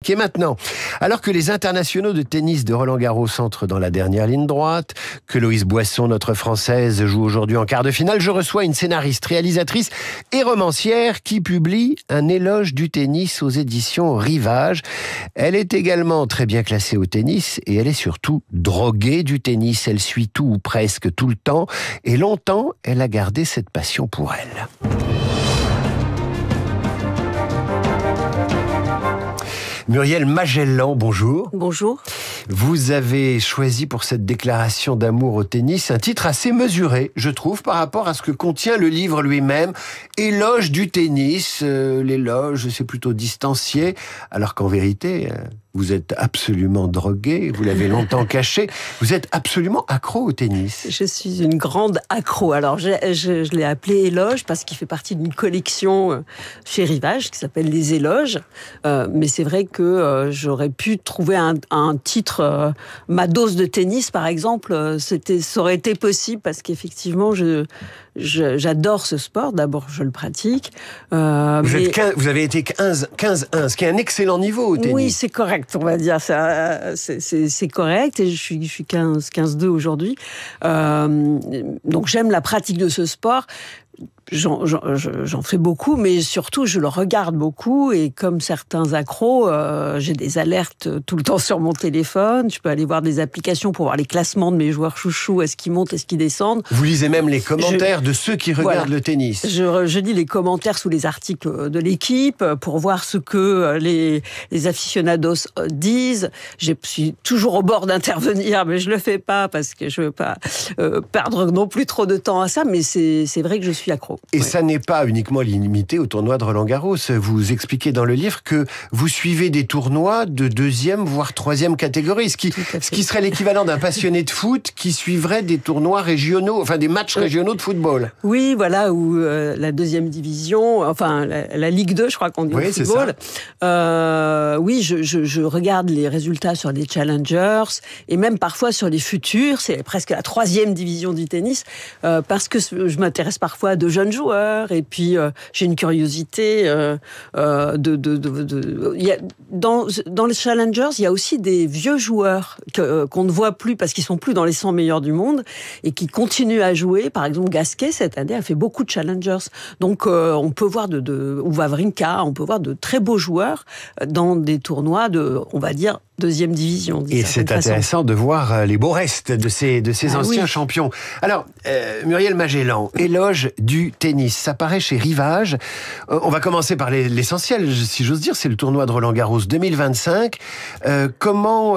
qui est maintenant. Alors que les internationaux de tennis de Roland-Garros entrent dans la dernière ligne droite, que Loïse Boisson, notre Française, joue aujourd'hui en quart de finale, je reçois une scénariste, réalisatrice et romancière qui publie un éloge du tennis aux éditions Rivage. Elle est également très bien classée au tennis et elle est surtout droguée du tennis. Elle suit tout ou presque tout le temps et longtemps, elle a gardé cette passion pour elle. Muriel Magellan, bonjour. Bonjour. Vous avez choisi pour cette déclaration d'amour au tennis un titre assez mesuré, je trouve, par rapport à ce que contient le livre lui-même. Éloge du tennis. L'éloge, c'est plutôt distancié, alors qu'en vérité, vous êtes absolument drogué, vous l'avez longtemps caché. Vous êtes absolument accro au tennis. Je suis une grande accro. Alors, je l'ai appelé Éloge parce qu'il fait partie d'une collection chez Rivage qui s'appelle Les Éloges. Mais c'est vrai que j'aurais pu trouver un titre, Ma dose de tennis, par exemple. Ça aurait été possible parce qu'effectivement, j'adore ce sport. D'abord, je le pratique. Vous avez été 15-1, ce qui est un excellent niveau au tennis. Oui, c'est correct. On va dire ça, c'est correct et je suis 15-2 aujourd'hui. Donc j'aime la pratique de ce sport. J'en fais beaucoup, mais surtout je le regarde beaucoup et comme certains accros, j'ai des alertes tout le temps sur mon téléphone. Je peux aller voir des applications pour voir les classements de mes joueurs chouchous, est-ce qu'ils montent, est-ce qu'ils descendent. Vous lisez même les commentaires de ceux qui regardent le tennis. Je lis les commentaires sous les articles de l'équipe pour voir ce que les aficionados disent. Je suis toujours au bord d'intervenir, mais je le fais pas parce que je veux pas perdre non plus trop de temps à ça. Mais c'est vrai que je suis accro. Et ça n'est pas uniquement limité au tournoi de Roland-Garros. Vous expliquez dans le livre que vous suivez des tournois de deuxième, voire troisième catégorie, ce qui serait l'équivalent d'un passionné de foot qui suivrait des tournois régionaux, enfin des matchs régionaux de football. Oui, voilà, ou la deuxième division, enfin la Ligue 2, je crois qu'on dit au football. Oui, je regarde les résultats sur les challengers et même parfois sur les futurs, c'est presque la troisième division du tennis, parce que je m'intéresse parfois à de jeunes joueurs et puis j'ai une curiosité dans les challengers, il y a aussi des vieux joueurs qu'on ne voit plus parce qu'ils sont plus dans les 100 meilleurs du monde et qui continuent à jouer. Par exemple, Gasquet cette année a fait beaucoup de challengers. Donc on peut voir ou Wawrinka, on peut voir de très beaux joueurs dans des tournois de, on va dire, deuxième division. Et c'est intéressant de voir les beaux restes de ces anciens champions. Alors, Muriel Magellan, éloge du tennis, ça paraît chez Rivage. On va commencer par l'essentiel, si j'ose dire, c'est le tournoi de Roland-Garros 2025. Comment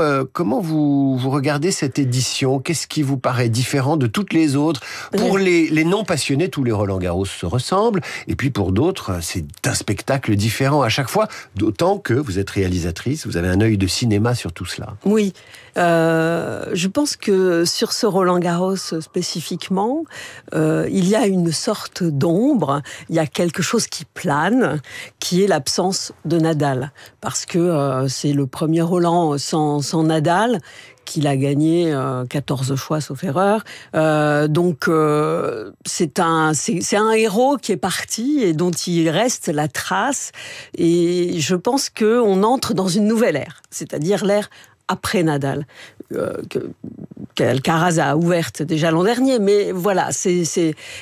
vous regardez cette édition? Qu'est-ce qui vous paraît différent de toutes les autres? Pour les non-passionnés, tous les Roland-Garros se ressemblent. Et puis pour d'autres, c'est un spectacle différent à chaque fois. D'autant que vous êtes réalisatrice, vous avez un œil de cinéma sur tout cela. Oui, je pense que sur ce Roland-Garros spécifiquement, il y a une sorte d'ombre, il y a quelque chose qui plane, qui est l'absence de Nadal. Parce que c'est le premier Roland sans Nadal, qu'il a gagné 14 fois, sauf erreur. Donc, c'est un héros qui est parti et dont il reste la trace. Et je pense qu'on entre dans une nouvelle ère, c'est-à-dire l'ère après Nadal, qu'Alcaraz a ouverte déjà l'an dernier. Mais voilà,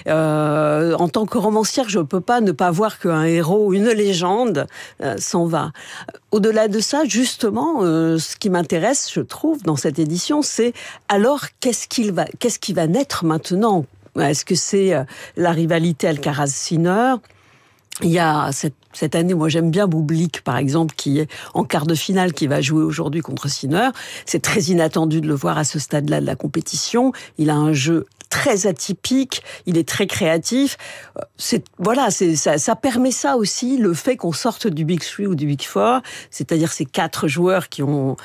en tant que romancière, je ne peux pas ne pas voir qu'un héros, une légende, s'en va. Au-delà de ça, justement, ce qui m'intéresse, je trouve, dans cette édition, c'est alors qu'est-ce qui va naître maintenant? Est-ce que c'est la rivalité Alcaraz-Sinner? Il y a cette année, moi j'aime bien Bublik par exemple, qui est en quart de finale, qui va jouer aujourd'hui contre Sinner. C'est très inattendu de le voir à ce stade-là de la compétition. Il a un jeu très atypique, il est très créatif. Ça permet ça aussi, le fait qu'on sorte du Big Three ou du Big Four, c'est-à-dire ces 4 joueurs qui ont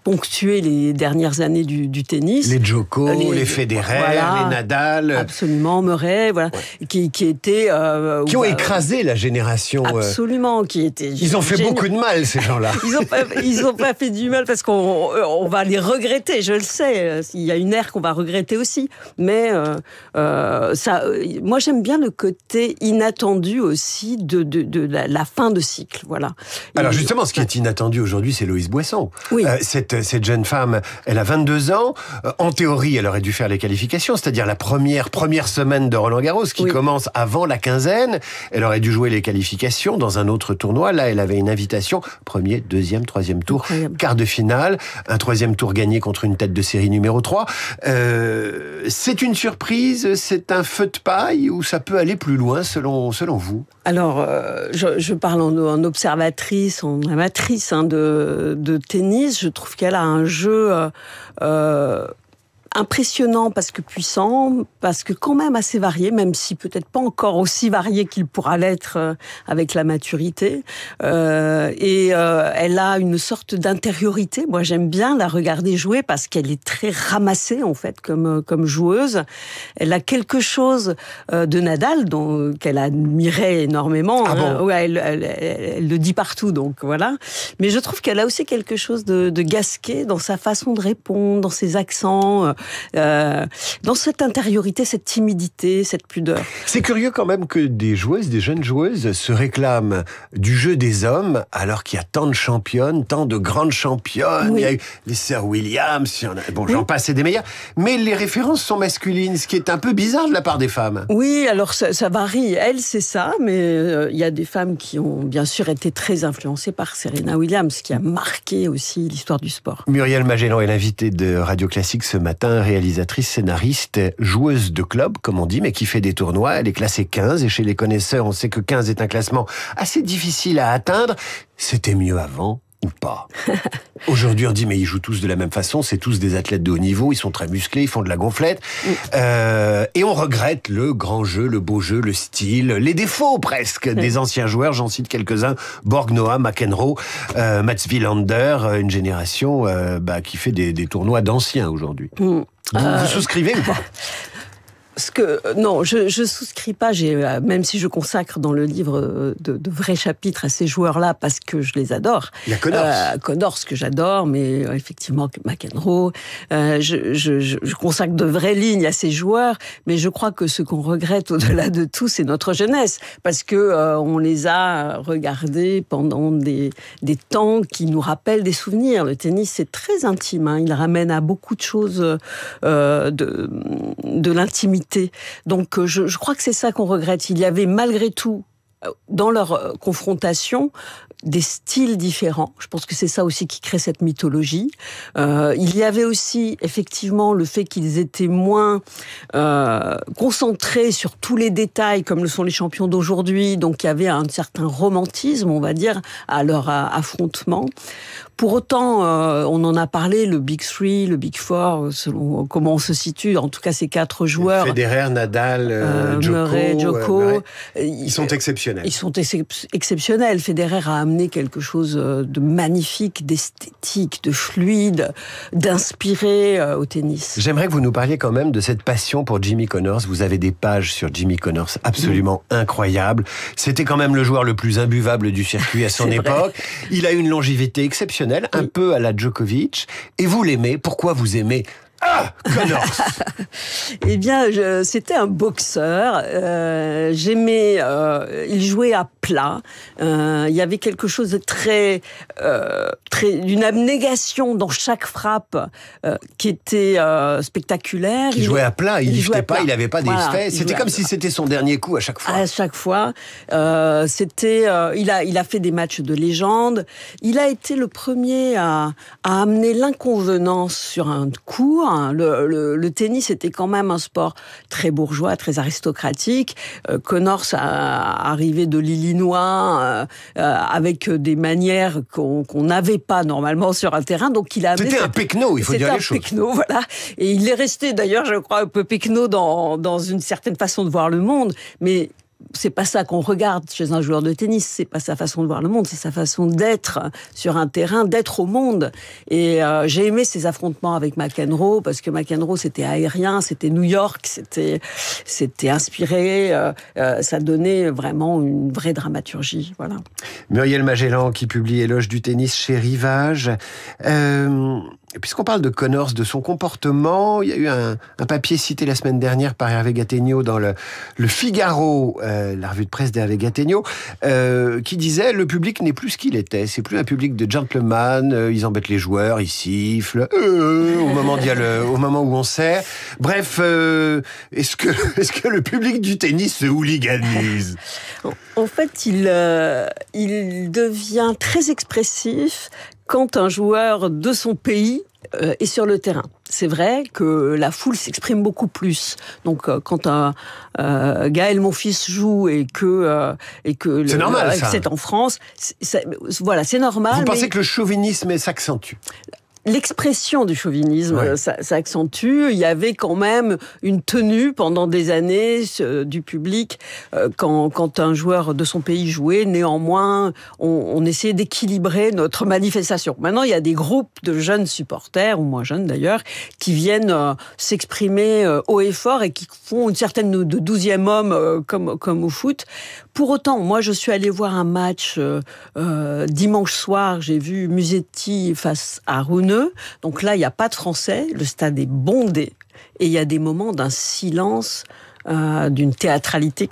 ponctué les dernières années du tennis. Les Djoko, les Federer, voilà, les Nadal. Absolument, Murray, voilà, qui étaient... qui ont écrasé la génération. Absolument, qui étaient... Ils ont fait beaucoup de mal, ces gens-là. Ils ont pas fait du mal, parce qu'on va les regretter, je le sais. Il y a une ère qu'on va regretter aussi. Mais moi, j'aime bien le côté inattendu aussi de la fin de cycle. Voilà. Alors justement, ce qui est inattendu aujourd'hui, c'est Loïs Boisson. Oui. Cette jeune femme, elle a 22 ans. En théorie, elle aurait dû faire les qualifications, c'est-à-dire la première semaine de Roland-Garros, qui commence avant la quinzaine. Elle aurait dû jouer les qualifications dans un autre tournoi. Là, elle avait une invitation. Premier, deuxième, troisième tour, quart de finale. Un troisième tour gagné contre une tête de série numéro 3. C'est une surprise, c'est un feu de paille, ou ça peut aller plus loin selon vous? Alors, je parle en observatrice, en amatrice de tennis. Je trouve qu'elle a un jeu impressionnant parce que puissant, parce que quand même assez varié, même si peut-être pas encore aussi varié qu'il pourra l'être avec la maturité. Elle a une sorte d'intériorité. Moi, j'aime bien la regarder jouer parce qu'elle est très ramassée, en fait, comme joueuse. Elle a quelque chose de Nadal, qu'elle admirait énormément. Ah bon? Ouais, elle le dit partout, donc voilà. Mais je trouve qu'elle a aussi quelque chose de Gasquet dans sa façon de répondre, dans ses accents, dans cette intériorité, cette timidité, cette pudeur. C'est curieux quand même que des jeunes joueuses se réclament du jeu des hommes alors qu'il y a tant de championnes, tant de grandes championnes. Oui. Il y a eu les sœurs Williams, j'en passe, c'est des meilleurs. Mais les références sont masculines, ce qui est un peu bizarre de la part des femmes. Oui, alors ça varie. Elle, c'est ça, mais il y a des femmes qui ont bien sûr été très influencées par Serena Williams, qui a marqué aussi l'histoire du sport. Muriel Magellan est l'invitée de Radio Classique ce matin, réalisatrice, scénariste, joueuse de club, comme on dit, mais qui fait des tournois. Elle est classée 15, et chez les connaisseurs, on sait que 15 est un classement assez difficile à atteindre. C'était mieux avant ou pas? Aujourd'hui, on dit, mais ils jouent tous de la même façon, c'est tous des athlètes de haut niveau, ils sont très musclés, ils font de la gonflette. Et on regrette le grand jeu, le beau jeu, le style, les défauts presque des anciens joueurs. J'en cite quelques-uns: Borg, Noah, McEnroe, Mats Wilander, une génération qui fait des tournois d'anciens aujourd'hui. Vous souscrivez ou pas? Non, je souscris pas. Même si je consacre dans le livre de vrais chapitres à ces joueurs-là parce que je les adore. Il y a Connors. Connors, que j'adore, mais effectivement McEnroe. Je consacre de vraies lignes à ces joueurs, mais je crois que ce qu'on regrette au-delà de tout, c'est notre jeunesse, parce que on les a regardés pendant des temps qui nous rappellent des souvenirs. Le tennis, c'est très intime. Il ramène à beaucoup de choses de l'intimité. Donc je crois que c'est ça qu'on regrette. Il y avait malgré tout, dans leur confrontation, des styles différents. Je pense que c'est ça aussi qui crée cette mythologie. Il y avait aussi, effectivement, le fait qu'ils étaient moins concentrés sur tous les détails, comme le sont les champions d'aujourd'hui. Donc il y avait un certain romantisme, on va dire, à leur affrontement. Pour autant, on en a parlé, le Big Three, le Big Four, selon comment on se situe, en tout cas ces 4 joueurs. Federer, Nadal, Murray, Djoko. Ils sont exceptionnels. Ils sont exceptionnels. Federer a amené quelque chose de magnifique, d'esthétique, de fluide, d'inspiré au tennis. J'aimerais que vous nous parliez quand même de cette passion pour Jimmy Connors. Vous avez des pages sur Jimmy Connors absolument incroyables. C'était quand même le joueur le plus imbuvable du circuit à son époque. Il a une longévité exceptionnelle, un peu à la Djokovic. Et vous l'aimez. Pourquoi vous aimez Connors? Eh bien, c'était un boxeur. J'aimais. Il jouait à plat. Il y avait quelque chose de très d'une abnégation dans chaque frappe qui était spectaculaire. Il jouait à plat. Il jetait pas. Il n'avait pas d'effet. C'était comme si c'était son dernier coup à chaque fois. À chaque fois. C'était. Il a fait des matchs de légende. Il a été le premier à amener l'inconvenance sur un court. Le tennis était quand même un sport très bourgeois, très aristocratique. Connors arrivait de l'Illinois avec des manières qu'on n'avait pas normalement sur un terrain. Donc il a amené. C'était un pecno, il faut dire les choses. C'était un pecno, voilà. Et il est resté d'ailleurs, je crois, un peu pecno dans une certaine façon de voir le monde. Mais c'est pas ça qu'on regarde chez un joueur de tennis, c'est pas sa façon de voir le monde, c'est sa façon d'être sur un terrain, d'être au monde. Et j'ai aimé ces affrontements avec McEnroe, parce que McEnroe, c'était aérien, c'était New York, c'était inspiré, ça donnait vraiment une vraie dramaturgie. Voilà. Muriel Magellan qui publie Éloge du tennis chez Rivage. Puisqu'on parle de Connors, de son comportement, il y a eu un papier cité la semaine dernière par Hervé Gattegno dans le Figaro, la revue de presse d'Hervé Gattegno, qui disait « Le public n'est plus ce qu'il était. C'est plus un public de gentleman. Ils embêtent les joueurs, ils sifflent au moment où on sert. Bref, est-ce que le public du tennis se hooliganise ?» En fait, il devient très expressif quand un joueur de son pays est sur le terrain. C'est vrai que la foule s'exprime beaucoup plus. Donc, quand Gaël Monfils joue et que c'est normal, ça. C'est en France, voilà, c'est normal. Vous pensez que le chauvinisme s'accentue ? L'expression du chauvinisme s'accentue. Il y avait quand même une tenue pendant des années du public quand un joueur de son pays jouait. Néanmoins, on essayait d'équilibrer notre manifestation. Maintenant, il y a des groupes de jeunes supporters, ou moins jeunes d'ailleurs, qui viennent s'exprimer haut et fort et qui font une certaine de 12e homme comme au foot. Pour autant, moi, je suis allée voir un match dimanche soir. J'ai vu Musetti face à Runeux. Donc là, il n'y a pas de Français. Le stade est bondé. Et il y a des moments d'un silence, d'une théâtralité,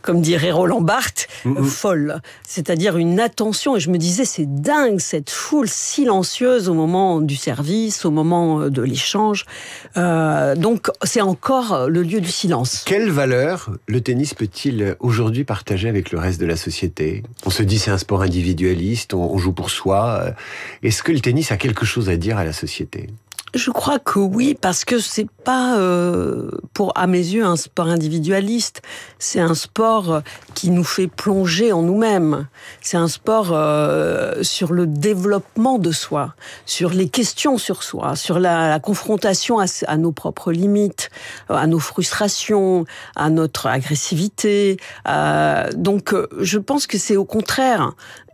comme dirait Roland Barthes, folle. C'est-à-dire une attention. Et je me disais, c'est dingue, cette foule silencieuse au moment du service, au moment de l'échange. Donc, c'est encore le lieu du silence. Quelle valeur le tennis peut-il aujourd'hui partager avec le reste de la société ? On se dit, c'est un sport individualiste, on joue pour soi. Est-ce que le tennis a quelque chose à dire à la société ? Je crois que oui, parce que c'est pas, à mes yeux, un sport individualiste. C'est un sport qui nous fait plonger en nous-mêmes. C'est un sport sur le développement de soi, sur les questions sur soi, sur la confrontation à nos propres limites, à nos frustrations, à notre agressivité. Donc, je pense que c'est au contraire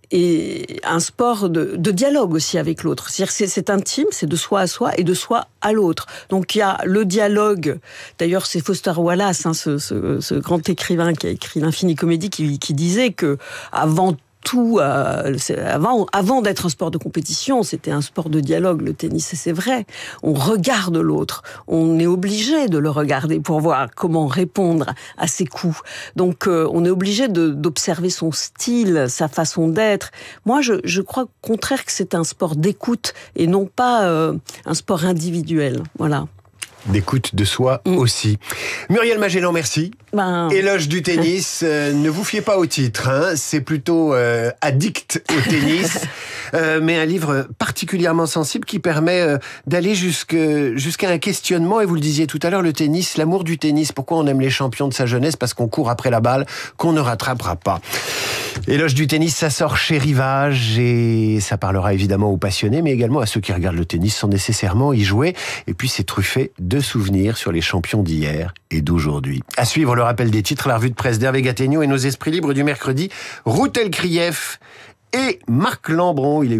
et un sport de dialogue aussi avec l'autre. C'est-à-dire c'est intime, c'est de soi à soi et de soi à l'autre. Donc il y a le dialogue. D'ailleurs, c'est Foster Wallace, ce grand écrivain qui a écrit l'Infinie Comédie, qui disait que avant d'être un sport de compétition, c'était un sport de dialogue, le tennis, et c'est vrai. On regarde l'autre, on est obligé de le regarder pour voir comment répondre à ses coups. Donc, on est obligé d'observer son style, sa façon d'être. Moi, je crois au contraire que c'est un sport d'écoute et non pas un sport individuel. Voilà. D'écoute de soi aussi. Muriel Magellan, merci. Éloge du tennis. Ne vous fiez pas au titre, hein. C'est plutôt addict au tennis. Mais un livre particulièrement sensible qui permet d'aller jusqu'à un questionnement. Et vous le disiez tout à l'heure, le tennis, l'amour du tennis. Pourquoi on aime les champions de sa jeunesse ? Parce qu'on court après la balle qu'on ne rattrapera pas. Éloge du tennis, ça sort chez Rivage et ça parlera évidemment aux passionnés, mais également à ceux qui regardent le tennis sans nécessairement y jouer. Et puis c'est truffé de souvenirs sur les champions d'hier et d'aujourd'hui. À suivre le rappel des titres, la revue de presse d'Hervé Gattegno et nos esprits libres du mercredi, Routel Krief et Marc Lambron.